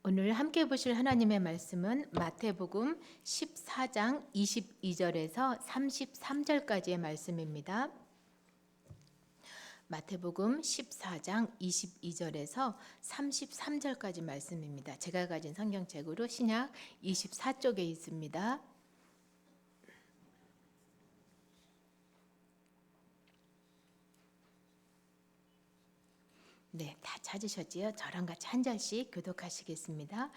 오늘 함께 보실 하나님의 말씀은 마태복음 14장 22절에서 33절까지의 말씀입니다. 마태복음 14장 22절에서 33절까지 말씀입니다. 제가 가진 성경책으로 신약 24쪽에 있습니다. 네, 다 찾으셨지요? 저랑 같이 한 절씩 교독하시겠습니다.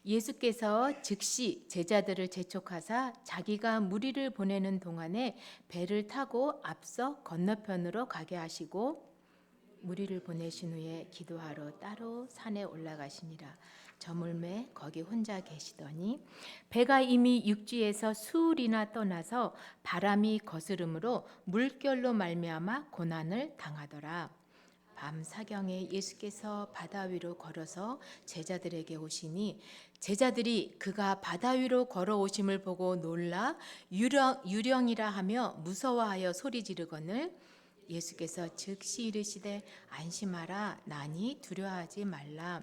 예수께서 즉시 제자들을 재촉하사 자기가 무리를 보내는 동안에 배를 타고 앞서 건너편으로 가게 하시고 무리를 보내신 후에 기도하러 따로 산에 올라가시니라. 저물매 거기 혼자 계시더니 배가 이미 육지에서 수울이나 떠나서 바람이 거스름으로 물결로 말미암아 고난을 당하더라. 밤 사경에 예수께서 바다 위로 걸어서 제자들에게 오시니 제자들이 그가 바다 위로 걸어오심을 보고 놀라 유령이라 하며 무서워하여 소리 지르거늘 예수께서 즉시 이르시되 안심하라 나니 두려워하지 말라.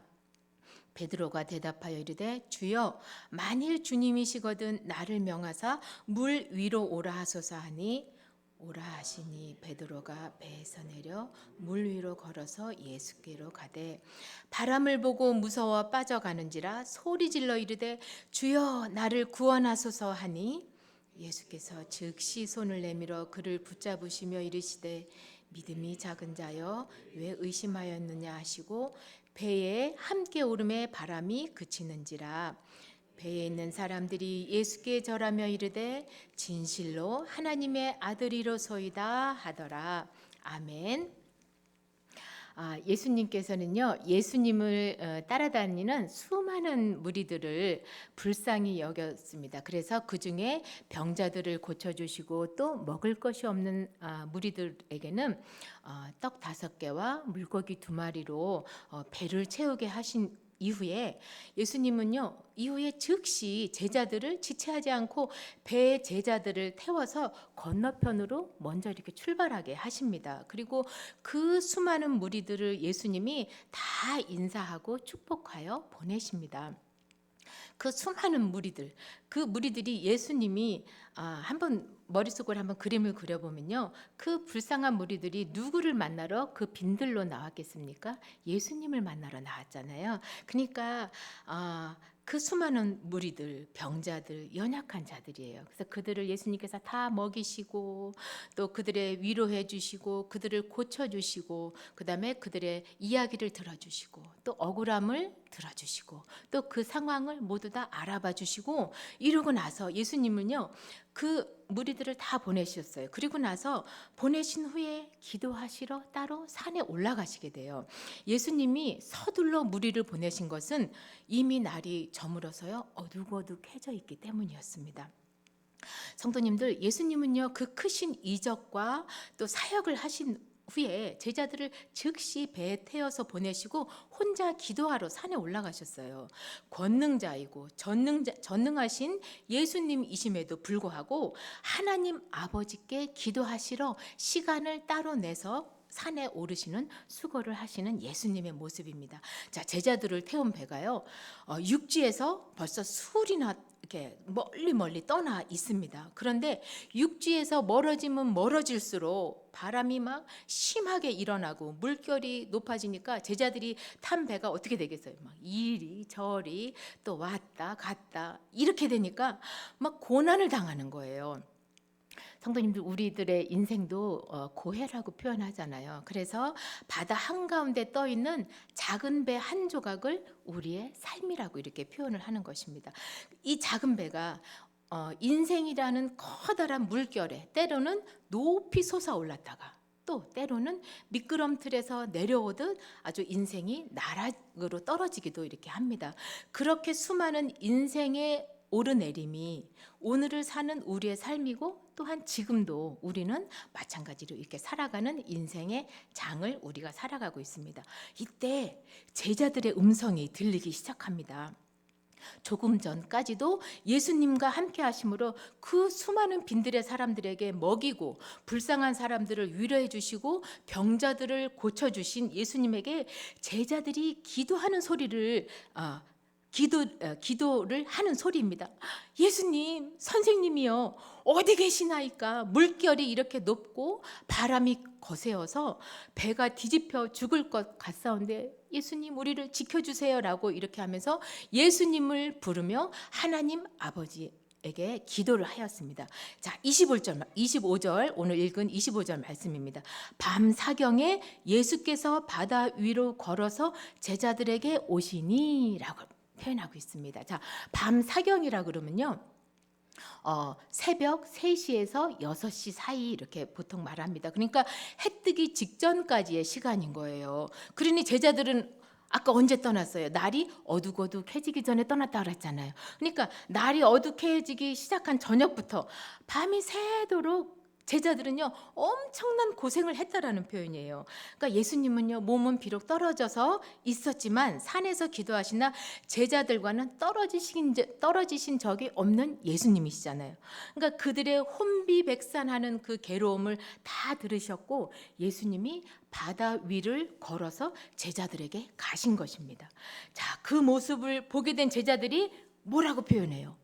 베드로가 대답하여 이르되 주여 만일 주님이시거든 나를 명하사 물 위로 오라 하소서 하니 오라 하시니 베드로가 배에서 내려 물 위로 걸어서 예수께로 가되 바람을 보고 무서워 빠져가는지라 소리질러 이르되 주여 나를 구원하소서 하니 예수께서 즉시 손을 내밀어 그를 붙잡으시며 이르시되 믿음이 작은 자여 왜 의심하였느냐 하시고 배에 함께 오름에 바람이 그치는지라. 배에 있는 사람들이 예수께 절하며 이르되 진실로 하나님의 아들이로소이다 하더라. 아멘. 예수님께서는요, 예수님을 따라다니는 수많은 무리들을 불쌍히 여겼습니다. 그래서 그 중에 병자들을 고쳐주시고 또 먹을 것이 없는 무리들에게는 떡 5개와 물고기 2마리로 배를 채우게 하신 이후에 예수님은요 이후에 즉시 제자들을 지체하지 않고 배에 제자들을 태워서 건너편으로 먼저 이렇게 출발하게 하십니다. 그리고 그 수많은 무리들을 예수님이 다 인사하고 축복하여 보내십니다. 그 수많은 무리들, 그 무리들이 예수님이 한번 머릿속으로 한번 그림을 그려보면요, 그 불쌍한 무리들이 누구를 만나러 그 빈들로 나왔겠습니까? 예수님을 만나러 나왔잖아요. 그러니까 그 수많은 무리들, 병자들, 연약한 자들이에요. 그래서 그들을 예수님께서 다 먹이시고 또 그들의 위로해 주시고 그들을 고쳐주시고 그 다음에 그들의 이야기를 들어주시고 또 억울함을 들어주시고 또 그 상황을 모두 다 알아봐 주시고 이러고 나서 예수님은요 그 무리들을 다 보내셨어요. 그리고 나서 보내신 후에 기도하시러 따로 산에 올라가시게 돼요. 예수님이 서둘러 무리를 보내신 것은 이미 날이 저물어서요 어둑어둑해져 있기 때문이었습니다. 성도님들, 예수님은요 그 크신 이적과 또 사역을 하신 후에 제자들을 즉시 배에 태워서 보내시고 혼자 기도하러 산에 올라가셨어요. 권능자이고 전능하신 예수님이심에도 불구하고 하나님 아버지께 기도하시러 시간을 따로 내서 산에 오르시는 수고를 하시는 예수님의 모습입니다. 자, 제자들을 태운 배가요 육지에서 벌써 수울이나 이렇게 멀리 떠나 있습니다. 그런데 육지에서 멀어지면 멀어질수록 바람이 막 심하게 일어나고 물결이 높아지니까 제자들이 탄 배가 어떻게 되겠어요? 막 이리 저리 또 왔다 갔다 이렇게 되니까 막 고난을 당하는 거예요. 성도님들, 우리들의 인생도 고해라고 표현하잖아요. 그래서 바다 한가운데 떠 있는 작은 배 한 조각을 우리의 삶이라고 이렇게 표현을 하는 것입니다. 이 작은 배가 인생이라는 커다란 물결에 때로는 높이 솟아올랐다가 또 때로는 미끄럼틀에서 내려오듯 아주 인생이 나락으로 떨어지기도 이렇게 합니다. 그렇게 수많은 인생의 오르내림이 오늘을 사는 우리의 삶이고 또한 지금도 우리는 마찬가지로 이렇게 살아가는 인생의 장을 우리가 살아가고 있습니다. 이때 제자들의 음성이 들리기 시작합니다. 조금 전까지도 예수님과 함께 하심으로 그 수많은 빈들의 사람들에게 먹이고 불쌍한 사람들을 위로해 주시고 병자들을 고쳐주신 예수님에게 제자들이 기도하는 소리를 기도를 하는 소리입니다. 예수님, 선생님이요, 어디 계시나이까? 물결이 이렇게 높고 바람이 거세어서 배가 뒤집혀 죽을 것 같사온데 예수님 우리를 지켜주세요라고 이렇게 하면서 예수님을 부르며 하나님 아버지에게 기도를 하였습니다. 자, 25절 오늘 읽은 25절 말씀입니다. 밤 사경에 예수께서 바다 위로 걸어서 제자들에게 오시니라고 표현하고 있습니다. 자, 밤 사경이라 그러면요, 새벽 3시에서 6시 사이 이렇게 보통 말합니다. 그러니까 해 뜨기 직전까지의 시간인 거예요. 그러니 제자들은 아까 언제 떠났어요? 날이 어둑어둑해지기 전에 떠났다 그랬잖아요. 그러니까 날이 어둑해지기 시작한 저녁부터 밤이 새도록 제자들은요 엄청난 고생을 했다라는 표현이에요. 그러니까 예수님은요 몸은 비록 떨어져서 있었지만 산에서 기도하시나 제자들과는 떨어지신 적이 없는 예수님이시잖아요. 그러니까 그들의 혼비백산하는 그 괴로움을 다 들으셨고 예수님이 바다 위를 걸어서 제자들에게 가신 것입니다. 자, 그 모습을 보게 된 제자들이 뭐라고 표현해요?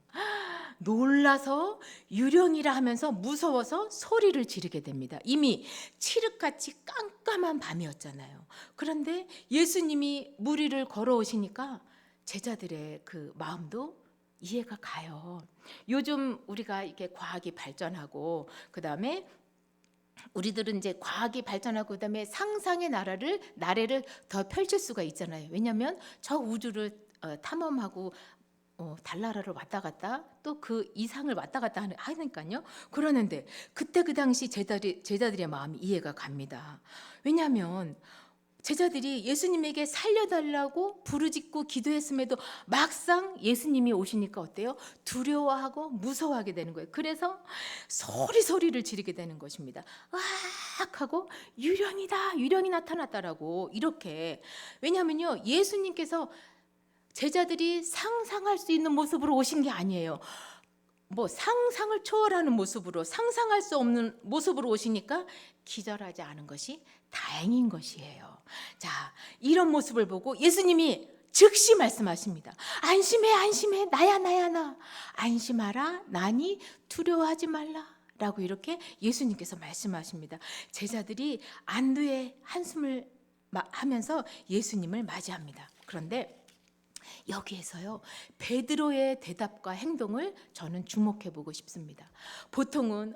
놀라서 유령이라 하면서 무서워서 소리를 지르게 됩니다. 이미 칠흑같이 깜깜한 밤이었잖아요. 그런데 예수님이 물 위를 걸어오시니까 제자들의 그 마음도 이해가 가요. 요즘 우리가 이렇게 과학이 발전하고 그다음에 우리들은 이제 과학이 발전하고 그다음에 상상의 나래를 더 펼칠 수가 있잖아요. 왜냐하면 저 우주를 탐험하고 달나라를 왔다 갔다 또 그 이상을 왔다 갔다 하니까요. 그러는데 그때 그 당시 제자들의 마음이 이해가 갑니다. 왜냐하면 제자들이 예수님에게 살려달라고 부르짖고 기도했음에도 막상 예수님이 오시니까 어때요? 두려워하고 무서워하게 되는 거예요. 그래서 소리를 지르게 되는 것입니다. 으악 하고 유령이 나타났다라고 이렇게. 왜냐하면요 예수님께서 제자들이 상상할 수 있는 모습으로 오신 게 아니에요. 뭐 상상을 초월하는 모습으로, 상상할 수 없는 모습으로 오시니까 기절하지 않은 것이 다행인 것이에요. 자, 이런 모습을 보고 예수님이 즉시 말씀하십니다. 안심해 나야 나. 안심하라 나니 두려워하지 말라 라고 이렇게 예수님께서 말씀하십니다. 제자들이 안도의 한숨을 하면서 예수님을 맞이합니다. 그런데 여기에서요 베드로의 대답과 행동을 저는 주목해 보고 싶습니다. 보통은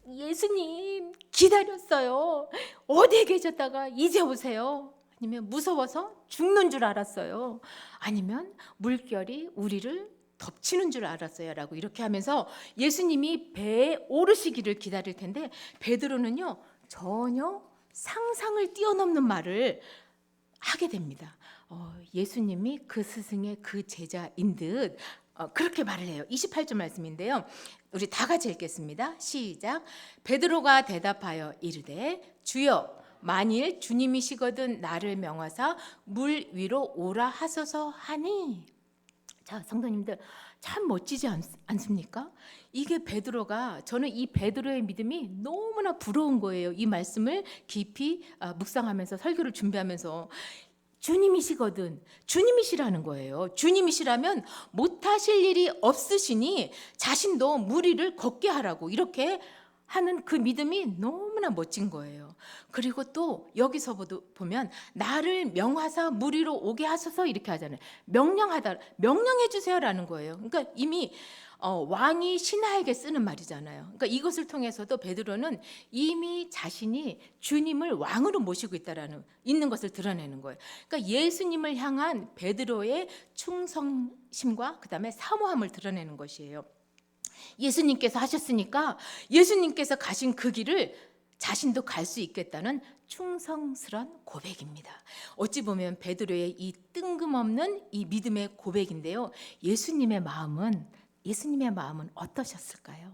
예수님 기다렸어요. 어디에 계셨다가 이제 오세요. 아니면 무서워서 죽는 줄 알았어요. 아니면 물결이 우리를 덮치는 줄 알았어요 라고 이렇게 하면서 예수님이 배에 오르시기를 기다릴 텐데 베드로는요 전혀 상상을 뛰어넘는 말을 하게 됩니다. 예수님이 그 스승의 그 제자인 듯 그렇게 말을 해요. 28절 말씀인데요. 우리 다 같이 읽겠습니다. 시작. 베드로가 대답하여 이르되 주여 만일 주님이시거든 나를 명하사 물 위로 오라 하소서 하니. 자, 성도님들 참 멋지지 않습니까? 이게 베드로가, 저는 이 베드로의 믿음이 너무나 부러운 거예요. 이 말씀을 깊이 묵상하면서 설교를 준비하면서 주님이시거든, 주님이시라는 거예요. 주님이시라면 못하실 일이 없으시니 자신도 물 위를 걷게 하라고 이렇게 하는 그 믿음이 너무나 멋진 거예요. 그리고 또 여기서 보면 나를 명하사 물 위로 오게 하소서 이렇게 하잖아요. 명령해 주세요라는 거예요. 그러니까 이미 왕이 신하에게 쓰는 말이잖아요. 그러니까 이것을 통해서도 베드로는 이미 자신이 주님을 왕으로 모시고 있는 것을 드러내는 거예요. 그러니까 예수님을 향한 베드로의 충성심과 그다음에 사모함을 드러내는 것이에요. 예수님께서 하셨으니까 예수님께서 가신 그 길을 자신도 갈 수 있겠다는 충성스러운 고백입니다. 어찌 보면 베드로의 이 뜬금없는 이 믿음의 고백인데요. 예수님의 마음은 어떠셨을까요?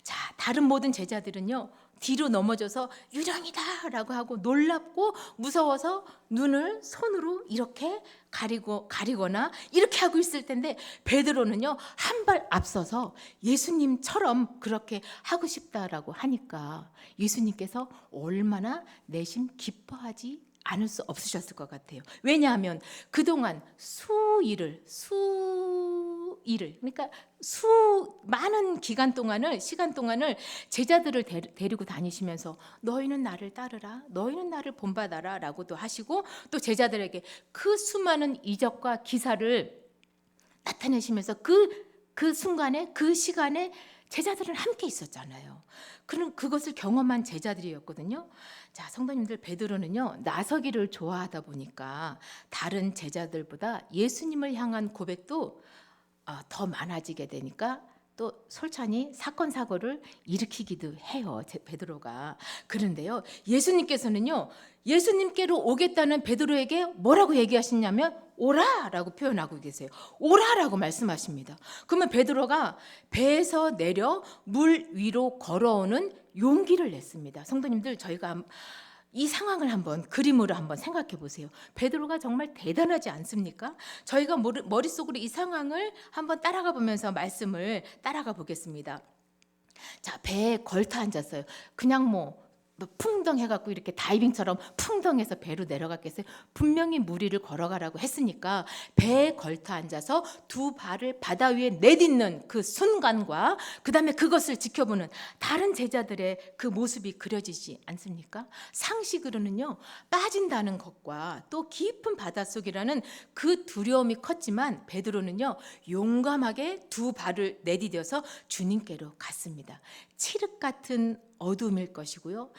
자, 다른 모든 제자들은요 뒤로 넘어져서 유령이다 라고 하고 놀랍고 무서워서 눈을 손으로 이렇게 가리거나 이렇게 하고 있을 텐데 베드로는요 한 발 앞서서 예수님처럼 그렇게 하고 싶다라고 하니까 예수님께서 얼마나 내심 기뻐하지 않을 수 없으셨을 것 같아요. 왜냐하면 그동안 그러니까 많은 시간 동안을 제자들을 데리고 다니시면서 너희는 나를 따르라, 너희는 나를 본받아라 라고도 하시고, 또 제자들에게 그 수많은 이적과 기사를 나타내시면서 그 순간에, 그 시간에 제자들은 함께 있었잖아요. 그럼 그것을 경험한 제자들이었거든요. 자, 성도님들, 베드로는요, 나서기를 좋아하다 보니까 다른 제자들보다 예수님을 향한 고백도 더 많아지게 되니까 또 솔찬히 사건 사고를 일으키기도 해요, 베드로가. 그런데요, 예수님께로 오겠다는 베드로에게 뭐라고 얘기하시냐면 오라라고 표현하고 계세요. 오라라고 말씀하십니다. 그러면 베드로가 배에서 내려 물 위로 걸어오는 용기를 냈습니다. 성도님들, 저희가 이 상황을 한번 그림으로 한번 생각해 보세요. 베드로가 정말 대단하지 않습니까? 저희가 머릿속으로 이 상황을 한번 따라가 보면서 말씀을 따라가 보겠습니다. 자, 배에 걸터 앉았어요. 그냥 풍덩 해갖고 이렇게 다이빙처럼 풍덩해서 배로 내려갔겠어요? 분명히 물 위를 걸어가라고 했으니까 배에 걸터 앉아서 두 발을 바다 위에 내딛는 그 순간과 그 다음에 그것을 지켜보는 다른 제자들의 그 모습이 그려지지 않습니까? 상식으로는요, 빠진다는 것과 또 깊은 바닷속이라는 그 두려움이 컸지만 베드로는요, 용감하게 두 발을 내디뎌서 주님께로 갔습니다. 칠흑 같은 어둠일 것이고요,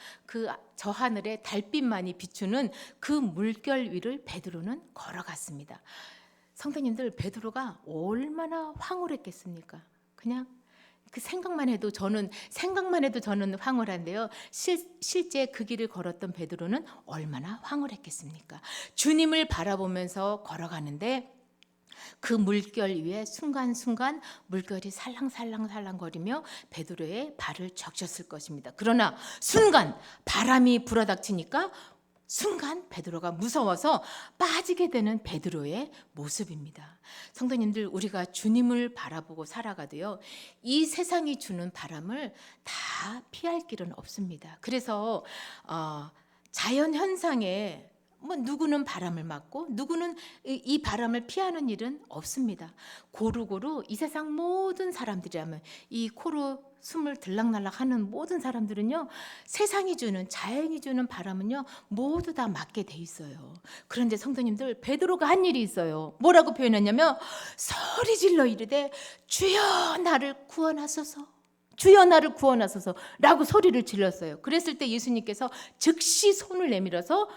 저 하늘에 달빛만이 비추는 그 물결 위를 베드로는 걸어갔습니다. 성도님들, 베드로가 얼마나 황홀했겠습니까? 그냥 그 생각만 해도 저는 황홀한데요, 실제 그 길을 걸었던 베드로는 얼마나 황홀했겠습니까? 주님을 바라보면서 걸어가는데 그 물결 위에 순간순간 물결이 살랑살랑거리며 베드로의 발을 적셨을 것입니다. 그러나 순간 바람이 불어닥치니까 순간 베드로가 무서워서 빠지게 되는 베드로의 모습입니다. 성도님들, 우리가 주님을 바라보고 살아가도요, 이 세상이 주는 바람을 다 피할 길은 없습니다. 그래서 자연 현상에 누구는 바람을 맞고 누구는 이 바람을 피하는 일은 없습니다. 고루고루 이 세상 모든 사람들이라면, 이 코로 숨을 들락날락 하는 모든 사람들은요, 세상이 주는, 자연이 주는 바람은요, 모두 다 맞게 돼 있어요. 그런데 성도님들, 베드로가 한 일이 있어요. 뭐라고 표현했냐면 소리 질러 이르되 주여 나를 구원하소서, 주여 나를 구원하소서 라고 소리를 질렀어요. 그랬을 때 예수님께서 즉시 손을 내밀어서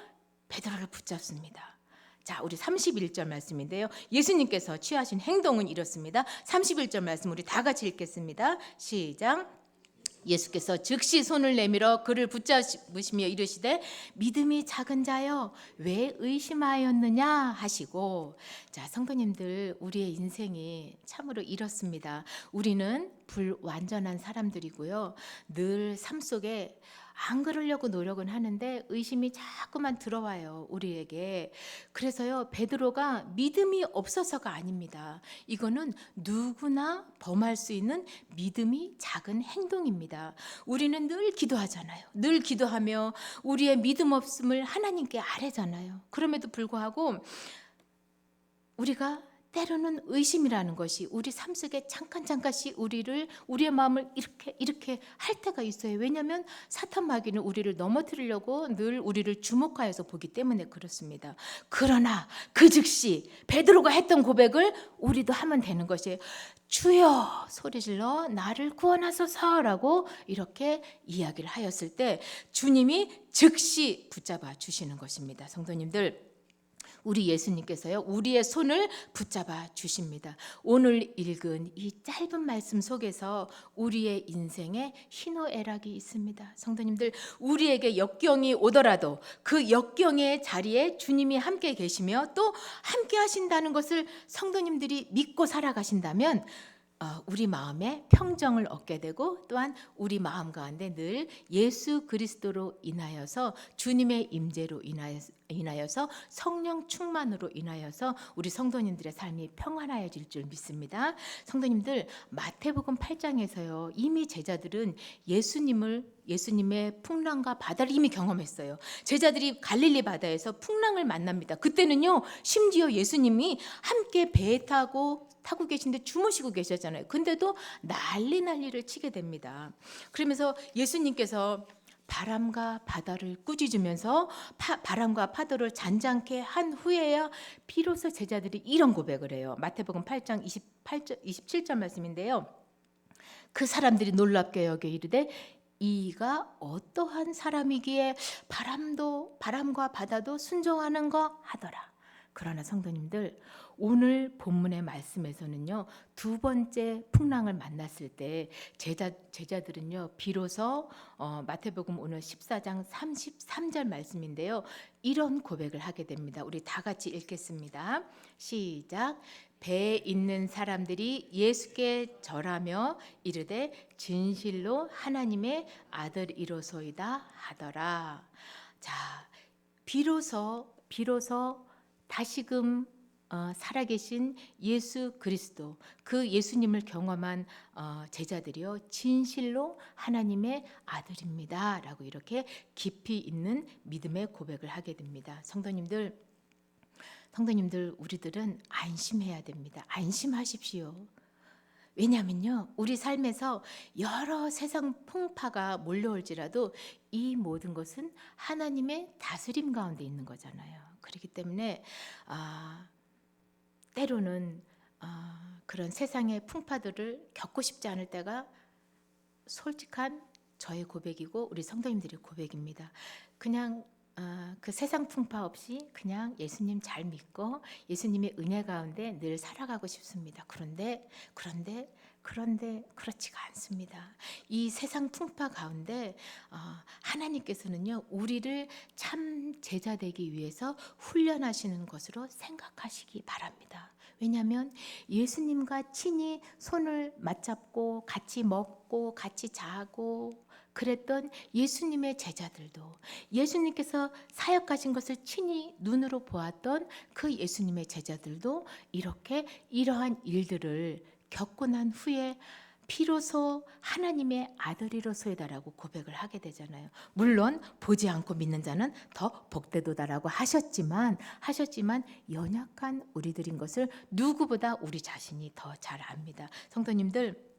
베드로를 붙잡습니다. 자, 우리 31절 말씀인데요, 예수님께서 취하신 행동은 이렇습니다. 31절 말씀 우리 다 같이 읽겠습니다. 시작. 예수께서 즉시 손을 내밀어 그를 붙잡으시며 이르시되 믿음이 작은 자여 왜 의심하였느냐 하시고. 자, 성도님들, 우리의 인생이 참으로 이렇습니다. 우리는 불완전한 사람들이고요, 늘 삶 속에 안 그러려고 노력은 하는데 의심이 자꾸만 들어와요, 우리에게. 그래서요, 베드로가 믿음이 없어서가 아닙니다. 이거는 누구나 범할 수 있는 믿음이 작은 행동입니다. 우리는 늘 기도하잖아요. 늘 기도하며 우리의 믿음 없음을 하나님께 아뢰잖아요. 그럼에도 불구하고 우리가 때로는 의심이라는 것이 우리 삶 속에 잠깐씩 우리의 마음을 이렇게 할 때가 있어요. 왜냐하면 사탄 마귀는 우리를 넘어뜨리려고 늘 우리를 주목하여서 보기 때문에 그렇습니다. 그러나 그 즉시 베드로가 했던 고백을 우리도 하면 되는 것이에요. 주여 소리질러 나를 구원하소서라고 이렇게 이야기를 하였을 때 주님이 즉시 붙잡아 주시는 것입니다. 성도님들, 우리 예수님께서요, 우리의 손을 붙잡아 주십니다. 오늘 읽은 이 짧은 말씀 속에서 우리의 인생에 희노애락이 있습니다. 성도님들, 우리에게 역경이 오더라도 그 역경의 자리에 주님이 함께 계시며 또 함께 하신다는 것을 성도님들이 믿고 살아가신다면 우리 마음에 평정을 얻게 되고, 또한 우리 마음 가운데 늘 예수 그리스도로 인하여서 주님의 임재로 인하여서 인하여서 성령 충만으로 인하여서 우리 성도님들의 삶이 평안해질 줄 믿습니다. 성도님들, 마태복음 8장에서요, 이미 제자들은 예수님의 풍랑과 바다를 이미 경험했어요. 제자들이 갈릴리 바다에서 풍랑을 만납니다. 그때는요, 심지어 예수님이 함께 배에 타고 계신데 주무시고 계셨잖아요. 근데도 난리를 치게 됩니다. 그러면서 예수님께서 바람과 바다를 꾸짖으면서 바람과 파도를 잔잔케 한 후에야 비로소 제자들이 이런 고백을 해요. 마태복음 8장 27절 말씀인데요. 그 사람들이 놀랍게 여겨 이르되 이가 어떠한 사람이기에 바람과 바다도 순종하는가 하더라. 그러나 성도님들, 오늘 본문의 말씀에서는요, 두 번째 풍랑을 만났을 때 제자들은요, 비로소 마태복음 오늘 14장 33절 말씀인데요, 이런 고백을 하게 됩니다. 우리 다 같이 읽겠습니다. 시작. 배에 있는 사람들이 예수께 절하며 이르되 진실로 하나님의 아들이로소이다 하더라. 자, 비로소 다시금 살아계신 예수 그리스도, 그 예수님을 경험한 제자들이요, 진실로 하나님의 아들입니다 라고 이렇게 깊이 있는 믿음의 고백을 하게 됩니다. 성도님들, 우리들은 안심해야 됩니다. 안심하십시오. 왜냐하면요, 우리 삶에서 여러 세상 풍파가 몰려올지라도 이 모든 것은 하나님의 다스림 가운데 있는 거잖아요. 그렇기 때문에 때로는 그런 세상의 풍파들을 겪고 싶지 않을 때가 솔직한 저의 고백이고 우리 성도님들의 고백입니다. 그냥 그 세상 풍파 없이 그냥 예수님 잘 믿고 예수님의 은혜 가운데 늘 살아가고 싶습니다. 그런데 그렇지가 않습니다. 이 세상 풍파 가운데 하나님께서는요, 우리를 참 제자 되기 위해서 훈련하시는 것으로 생각하시기 바랍니다. 왜냐하면 예수님과 친히 손을 맞잡고 같이 먹고 같이 자고 그랬던 예수님의 제자들도, 예수님께서 사역하신 것을 친히 눈으로 보았던 그 예수님의 제자들도 이렇게 이러한 일들을 겪고 난 후에 비로소 하나님의 아들이로소이다라고 고백을 하게 되잖아요. 물론 보지 않고 믿는 자는 더 복되도다라고 하셨지만 연약한 우리들인 것을 누구보다 우리 자신이 더 잘 압니다. 성도님들,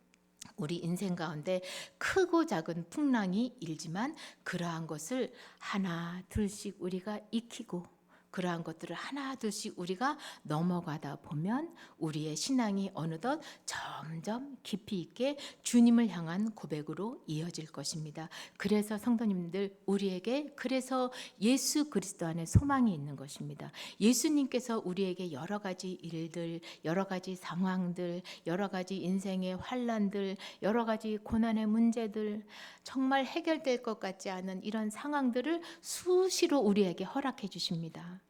우리 인생 가운데 크고 작은 풍랑이 일지만 그러한 것을 하나 둘씩 우리가 익히고 그러한 것들을 하나 둘씩 우리가 넘어가다 보면 우리의 신앙이 어느덧 점점 깊이 있게 주님을 향한 고백으로 이어질 것입니다. 그래서 성도님들, 우리에게 그래서 예수 그리스도 안에 소망이 있는 것입니다. 예수님께서 우리에게 여러 가지 일들, 여러 가지 상황들, 여러 가지 인생의 환난들, 여러 가지 고난의 문제들, 정말 해결될 것 같지 않은 이런 상황들을 수시로 우리에게 허락해 주십니다.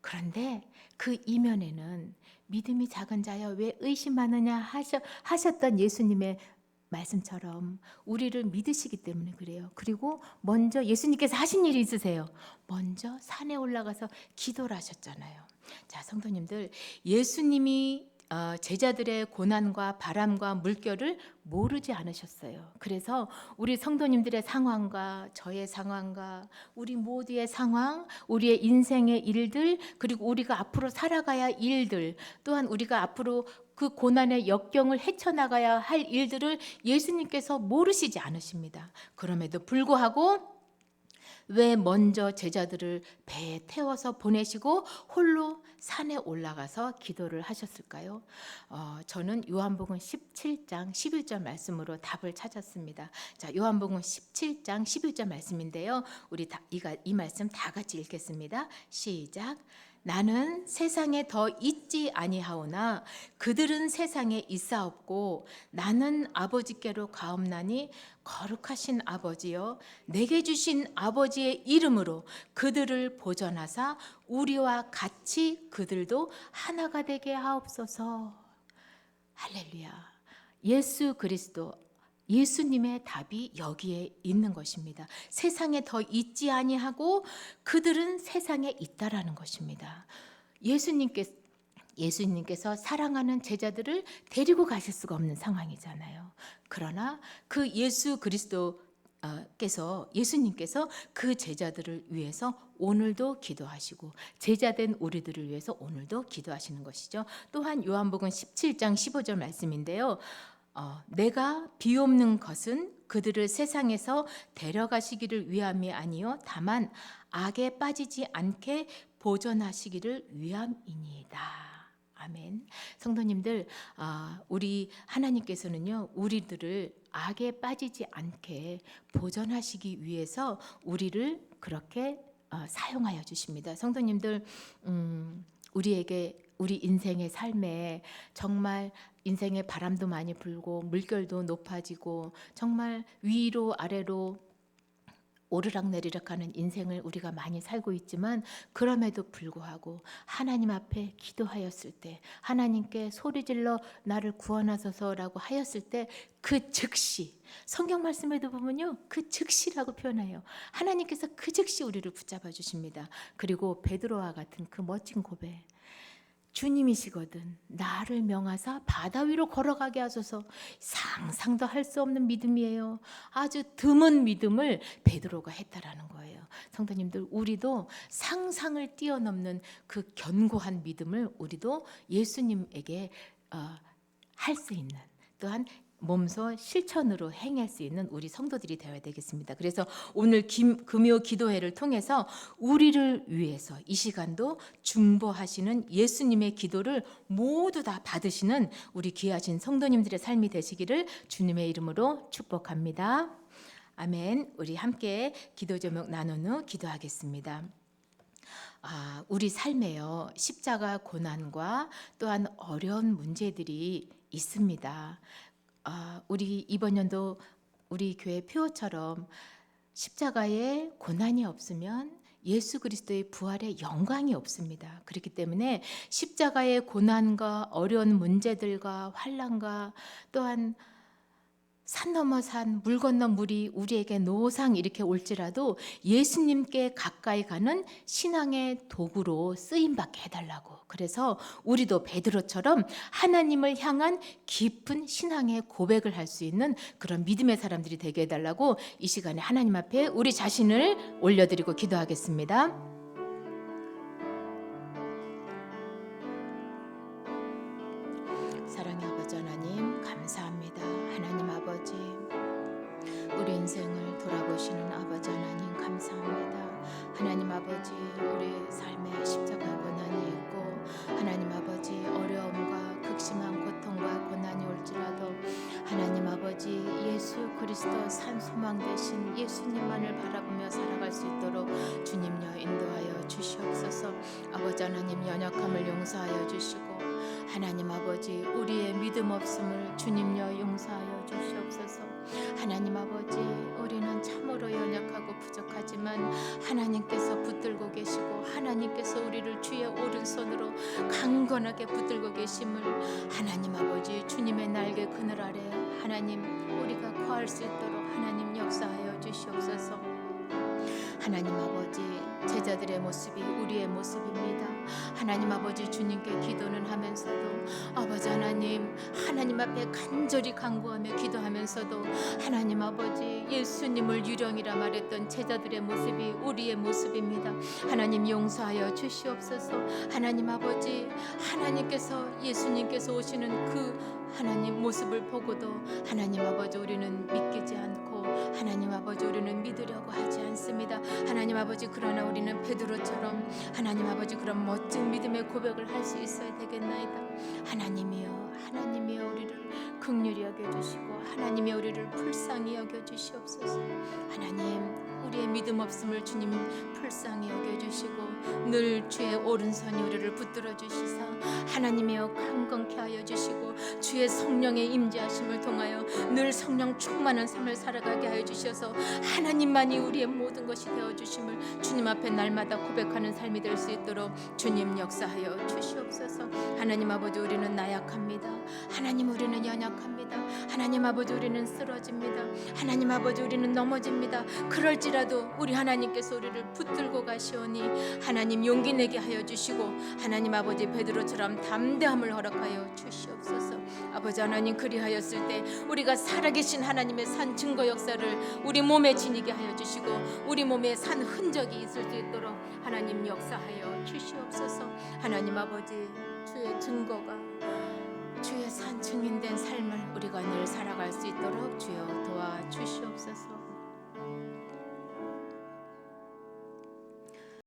그런데 그 이면에는 믿음이 작은 자여 왜 의심하느냐 하셨던 예수님의 말씀처럼 우리를 믿으시기 때문에 그래요. 그리고 먼저 예수님께서 하신 일이 있으세요. 먼저 산에 올라가서 기도를 하셨잖아요. 자, 성도님들, 예수님이 제자들의 고난과 바람과 물결을 모르지 않으셨어요. 그래서 우리 성도님들의 상황과 저의 상황과 우리 모두의 상황, 우리의 인생의 일들, 그리고 우리가 앞으로 살아가야 할 일들, 또한 우리가 앞으로 그 고난의 역경을 헤쳐나가야 할 일들을 예수님께서 모르시지 않으십니다. 그럼에도 불구하고 왜 먼저 제자들을 배에 태워서 보내시고 홀로 산에 올라가서 기도를 하셨을까요? 저는 요한복음 17장 11절 말씀으로 답을 찾았습니다. 자, 요한복음 17장 11절 말씀인데요. 우리 이 말씀 다 같이 읽겠습니다. 시작. 나는 세상에 더 있지 아니하오나 그들은 세상에 있사옵고 나는 아버지께로 가옵나니 거룩하신 아버지여 내게 주신 아버지의 이름으로 그들을 보전하사 우리와 같이 그들도 하나가 되게 하옵소서. 할렐루야. 예수 그리스도 예수님의 답이 여기에 있는 것입니다. 세상에 더 있지 아니하고 그들은 세상에 있다라는 것입니다. 예수님께서 사랑하는 제자들을 데리고 가실 수가 없는 상황이잖아요. 그러나 그 예수님께서 그 제자들을 위해서 오늘도 기도하시고 제자된 우리들을 위해서 오늘도 기도하시는 것이죠. 또한 요한복음 17장 15절 말씀인데요. 내가 비옵는 것은 그들을 세상에서 데려가시기를 위함이 아니요 다만 악에 빠지지 않게 보존하시기를 위함이니이다. 아멘. 성도님들, 우리 하나님께서는요, 우리들을 악에 빠지지 않게 보존하시기 위해서 우리를 그렇게 사용하여 주십니다. 성도님들, 우리 인생의 삶에 정말 인생의 바람도 많이 불고 물결도 높아지고 정말 위로 아래로 오르락내리락하는 인생을 우리가 많이 살고 있지만 그럼에도 불구하고 하나님 앞에 기도하였을 때 하나님께 소리질러 나를 구원하소서라고 하였을 때 그 즉시 성경 말씀에도 보면요 그 즉시라고 표현해요. 하나님께서 그 즉시 우리를 붙잡아 주십니다. 그리고 베드로와 같은 그 멋진 고백, 주님이시거든 나를 명하사 바다 위로 걸어가게 하소서. 상상도 할 수 없는 믿음이에요. 아주 드문 믿음을 베드로가 했다라는 거예요. 성도님들, 우리도 상상을 뛰어넘는 그 견고한 믿음을 우리도 예수님에게 할 수 있는, 또한 몸소 실천으로 행할 수 있는 우리 성도들이 되어야 되겠습니다. 그래서 오늘 금요 기도회를 통해서 우리를 위해서 이 시간도 중보하시는 예수님의 기도를 모두 다 받으시는 우리 귀하신 성도님들의 삶이 되시기를 주님의 이름으로 축복합니다. 아멘. 우리 함께 기도 제목 나눈 후 기도하겠습니다. 우리 삶에요 십자가 고난과 또한 어려운 문제들이 있습니다. 우리 이번 연도 우리 교회 표어처럼 십자가에 고난이 없으면 예수 그리스도의 부활의 영광이 없습니다. 그렇기 때문에 십자가의 고난과 어려운 문제들과 환난과 또한 산 넘어 산, 물 건너 물이 우리에게 노상 이렇게 올지라도 예수님께 가까이 가는 신앙의 도구로 쓰임받게 해달라고. 그래서 우리도 베드로처럼 하나님을 향한 깊은 신앙의 고백을 할 수 있는 그런 믿음의 사람들이 되게 해달라고 이 시간에 하나님 앞에 우리 자신을 올려드리고 기도하겠습니다. 사랑의 아버지 하나님 감사합니다. 하나님 아버지, 우리 인생을 돌아보시는 아버지 하나님 감사합니다. 하나님 아버지, 우리 삶에 십자가 고난이 있고 하나님 아버지 어려움과 극심한 고통과 고난이 올지라도 하나님 아버지 예수 그리스도 산 소망 되신 예수님만을 바라보며 살아갈 수 있도록 주님여 인도하여 주시옵소서. 아버지 하나님 연약함을 용서하여 주시고 하나님 아버지 우리의 믿음 없음을 주님여 용서하여 주시옵소서. 하나님 아버지 우리는 참으로 연약하고 부족하지만 하나님께서 붙들고 계시고 하나님께서 우리를 주의 오른손으로 강건하게 붙들고 계심을 하나님 아버지 주님의 날개 그늘 아래 하나님 우리가 거할 수 있도록 하나님 역사하여 주시옵소서. 하나님 아버지 제자들의 모습이 우리의 모습입니다. 하나님 아버지 주님께 기도는 하면서도 아버지 하나님 앞에 간절히 간구하며 기도하면서도 하나님 아버지 예수님을 유령이라 말했던 제자들의 모습이 우리의 모습입니다. 하나님 용서하여 주시옵소서. 하나님 아버지 하나님께서 예수님께서 오시는 그 하나님 모습을 보고도 하나님 아버지 우리는 믿기지 않고 하나님 아버지 우리는 믿으려고 하지 않습니다. 하나님 아버지 그러나 우리는 베드로처럼 하나님 아버지 그런 멋진 믿음의 고백을 할 수 있어야 되겠나이다. 하나님이여 우리를 긍휼히 여겨주시고 하나님이 우리를 불쌍히 여겨주시옵소서. 하나님 우리의 믿음 없음을 주님 불쌍히 여겨주시고 늘 주의 오른손이 우리를 붙들어 주시사 하나님이여 강건케 하여 주시고 주의 성령의 임재하심을 통하여 늘 성령 충만한 삶을 살아가게 하여 주셔서 하나님만이 우리의 모든 것이 되어 주심을 주님 앞에 날마다 고백하는 삶이 될 수 있도록 주님 역사하여 주시옵소서. 하나님 아버지 우리는 나약합니다. 하나님 우리는 연약합니다. 하나님 아버지, 우리는 쓰러집니다. 하나님 아버지, 우리는 넘어집니다. 그럴지라도 우리 하나님께서 우리를 붙들고 가시오니 하나님 용기 내게 하여 주시고 하나님 아버지, 베드로처럼 담대함을 허락하여 주시옵소서. 아버지 하나님, 그리하였을 때 우리가 살아계신 하나님의 산 증거 역사를 우리 몸에 지니게 하여 주시고 우리 몸에 산 흔적이 있을 수 있도록 하나님 역사하여 주시옵소서. 하나님 아버지, 주의 증거가 주의 산 증인된 삶을 우리가 늘 살아갈 수 있도록